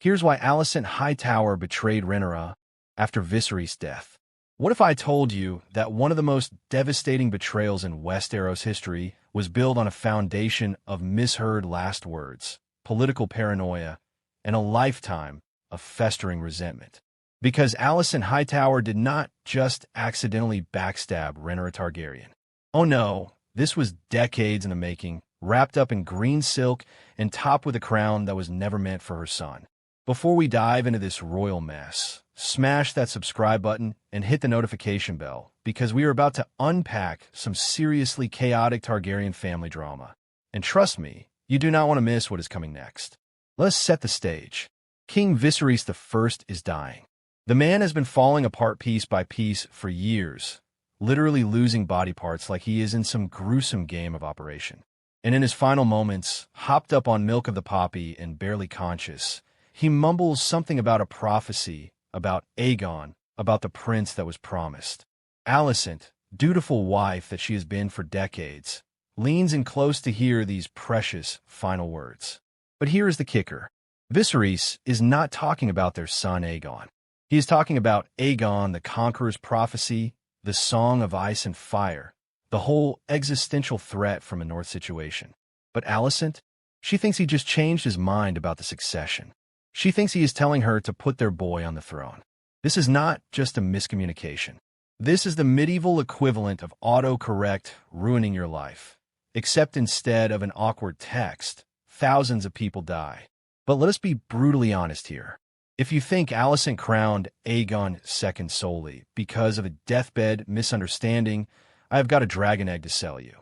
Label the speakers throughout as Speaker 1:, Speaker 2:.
Speaker 1: Here's why Alicent Hightower betrayed Rhaenyra after Viserys' death. What if I told you that one of the most devastating betrayals in Westeros history was built on a foundation of misheard last words, political paranoia, and a lifetime of festering resentment? Because Alicent Hightower did not just accidentally backstab Rhaenyra Targaryen. Oh no, this was decades in the making, wrapped up in green silk and topped with a crown that was never meant for her son. Before we dive into this royal mess, smash that subscribe button and hit the notification bell, because we are about to unpack some seriously chaotic Targaryen family drama. And trust me, you do not want to miss what is coming next. Let's set the stage. King Viserys I is dying. The man has been falling apart piece by piece for years, literally losing body parts like he is in some gruesome game of Operation. And in his final moments, hopped up on milk of the poppy and barely conscious, he mumbles something about a prophecy, about Aegon, about the prince that was promised. Alicent, dutiful wife that she has been for decades, leans in close to hear these precious final words. But here is the kicker. Viserys is not talking about their son Aegon. He is talking about Aegon the Conqueror's prophecy, the Song of Ice and Fire, the whole existential threat from a North situation. But Alicent, she thinks he just changed his mind about the succession. She thinks he is telling her to put their boy on the throne. This is not just a miscommunication. This is the medieval equivalent of autocorrect ruining your life. Except instead of an awkward text, thousands of people die. But let us be brutally honest here. If you think Alicent crowned Aegon II solely because of a deathbed misunderstanding, I have got a dragon egg to sell you.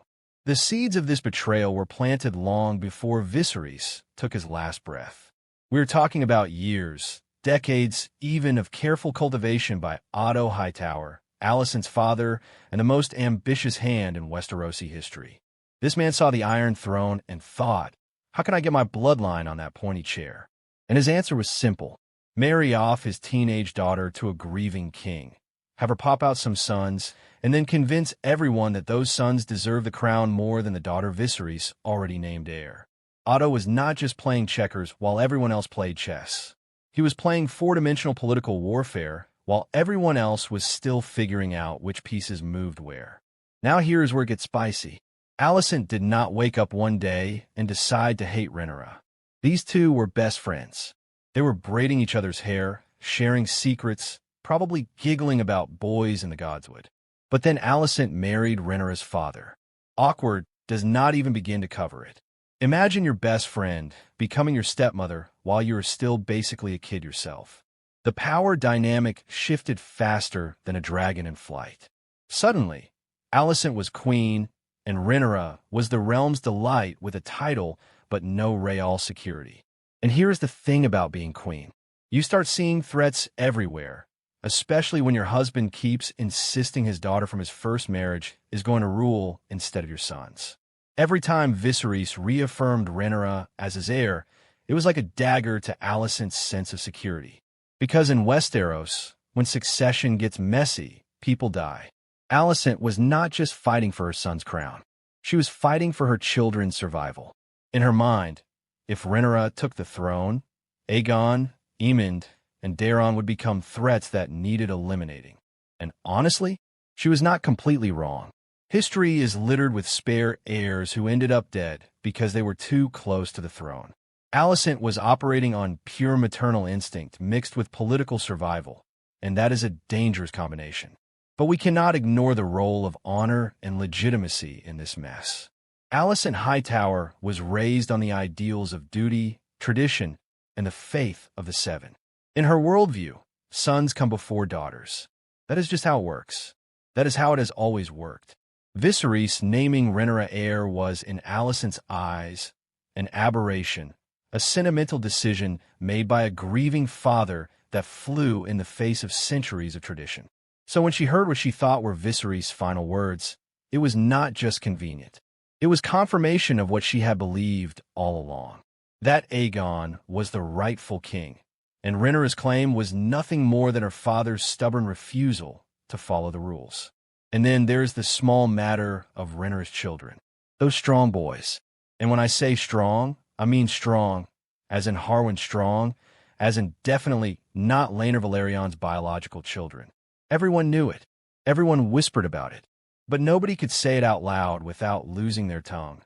Speaker 1: The seeds of this betrayal were planted long before Viserys took his last breath. We are talking about years, decades even of careful cultivation by Otto High Tower, Alicent's father, and the most ambitious hand in Westerosi history. This man saw the Iron Throne and thought, how can I get my bloodline on that pointy chair? And his answer was simple. Marry off his teenage daughter to a grieving king, have her pop out some sons, and then convince everyone that those sons deserve the crown more than the daughter Viserys already named heir. Otto was not just playing checkers while everyone else played chess. He was playing four-dimensional political warfare while everyone else was still figuring out which pieces moved where. Now here is where it gets spicy. Alicent did not wake up one day and decide to hate Rhaenyra. These two were best friends. They were braiding each other's hair, sharing secrets, probably giggling about boys in the Godswood. But then Alicent married Rhaenyra's father. Awkward does not even begin to cover it. Imagine your best friend becoming your stepmother while you are still basically a kid yourself. The power dynamic shifted faster than a dragon in flight. Suddenly, Alicent was queen, and Rhaenyra was the realm's delight with a title but no real security. And here's the thing about being queen. You start seeing threats everywhere, especially when your husband keeps insisting his daughter from his first marriage is going to rule instead of your sons. Every time Viserys reaffirmed Rhaenyra as his heir, it was like a dagger to Alicent's sense of security. Because in Westeros, when succession gets messy, people die. Alicent was not just fighting for her son's crown. She was fighting for her children's survival. In her mind, if Rhaenyra took the throne, Aegon, Aemond, and Daeron would become threats that needed eliminating. And honestly, she was not completely wrong. History is littered with spare heirs who ended up dead because they were too close to the throne. Alicent was operating on pure maternal instinct mixed with political survival, and that is a dangerous combination. But we cannot ignore the role of honor and legitimacy in this mess. Alicent Hightower was raised on the ideals of duty, tradition, and the faith of the Seven. In her worldview, sons come before daughters. That is just how it works. That is how it has always worked. Viserys naming Rhaenyra heir was, in Alicent's eyes, an aberration, a sentimental decision made by a grieving father that flew in the face of centuries of tradition. So when she heard what she thought were Viserys' final words, it was not just convenient. It was confirmation of what she had believed all along. That Aegon was the rightful king, and Rhaenyra's claim was nothing more than her father's stubborn refusal to follow the rules. And then there's the small matter of Rhaenyra's children, those strong boys. And when I say strong, I mean strong, as in Harwin Strong, as in definitely not Rhaenyra Velaryon's biological children. Everyone knew it. Everyone whispered about it. But nobody could say it out loud without losing their tongue,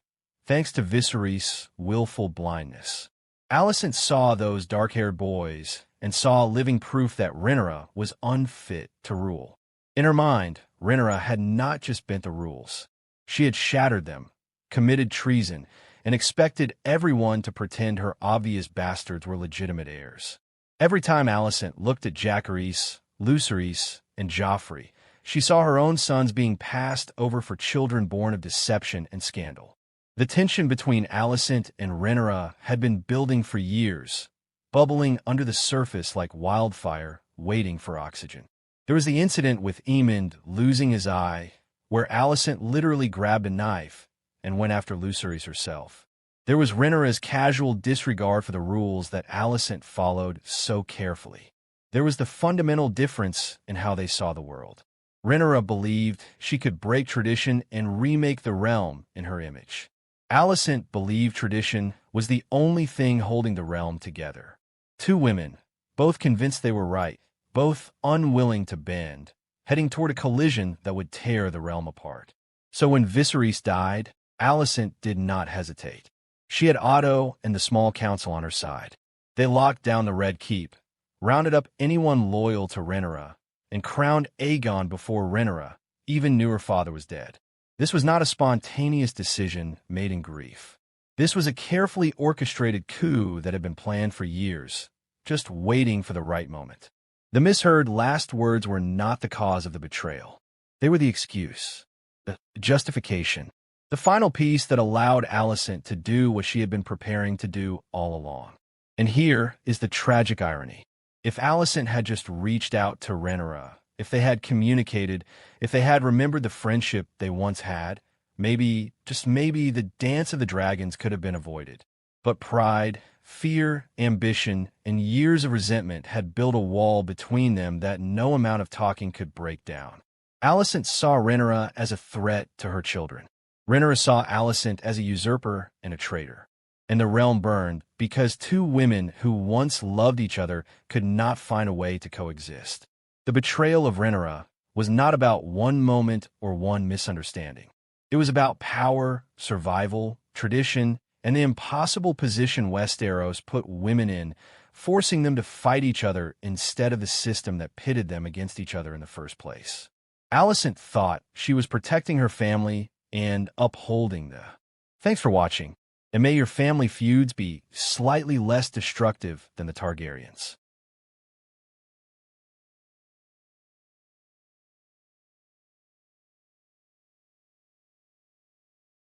Speaker 1: thanks to Viserys' willful blindness. Alicent saw those dark-haired boys and saw living proof that Rhaenyra was unfit to rule. In her mind, Rhaenyra had not just bent the rules. She had shattered them, committed treason, and expected everyone to pretend her obvious bastards were legitimate heirs. Every time Alicent looked at Jacaerys, Lucerys, and Joffrey, she saw her own sons being passed over for children born of deception and scandal. The tension between Alicent and Rhaenyra had been building for years, bubbling under the surface like wildfire, waiting for oxygen. There was the incident with Aemond losing his eye, where Alicent literally grabbed a knife and went after Lucerys herself. There was Rhaenyra's casual disregard for the rules that Alicent followed so carefully. There was the fundamental difference in how they saw the world. Rhaenyra believed she could break tradition and remake the realm in her image. Alicent believed tradition was the only thing holding the realm together. Two women, both convinced they were right, both unwilling to bend, heading toward a collision that would tear the realm apart. So when Viserys died, Alicent did not hesitate. She had Otto and the small council on her side. They locked down the Red Keep, rounded up anyone loyal to Rhaenyra, and crowned Aegon before Rhaenyra even knew her father was dead. This was not a spontaneous decision made in grief. This was a carefully orchestrated coup that had been planned for years, just waiting for the right moment. The Misheard last words were not the cause of the betrayal. They were the excuse, the justification, the final piece that allowed Alicent to do what she had been preparing to do all along. And here is the tragic irony. If Alicent had just reached out to Rhaenyra, if they had communicated, if they had remembered the friendship they once had, maybe, just maybe, the dance of the dragons could have been avoided. But pride, fear, ambition, and years of resentment had built a wall between them that no amount of talking could break down. Alicent saw Rhaenyra as a threat to her children. Rhaenyra saw Alicent as a usurper and a traitor. And the realm burned because two women who once loved each other could not find a way to coexist. The betrayal of Rhaenyra was not about one moment or one misunderstanding. It was about power, survival, tradition, and the impossible position Westeros put women in, forcing them to fight each other instead of the system that pitted them against each other in the first place. Alicent thought she was protecting her family and upholding the. Thanks for watching. And may your family feuds be slightly less destructive than the Targaryens.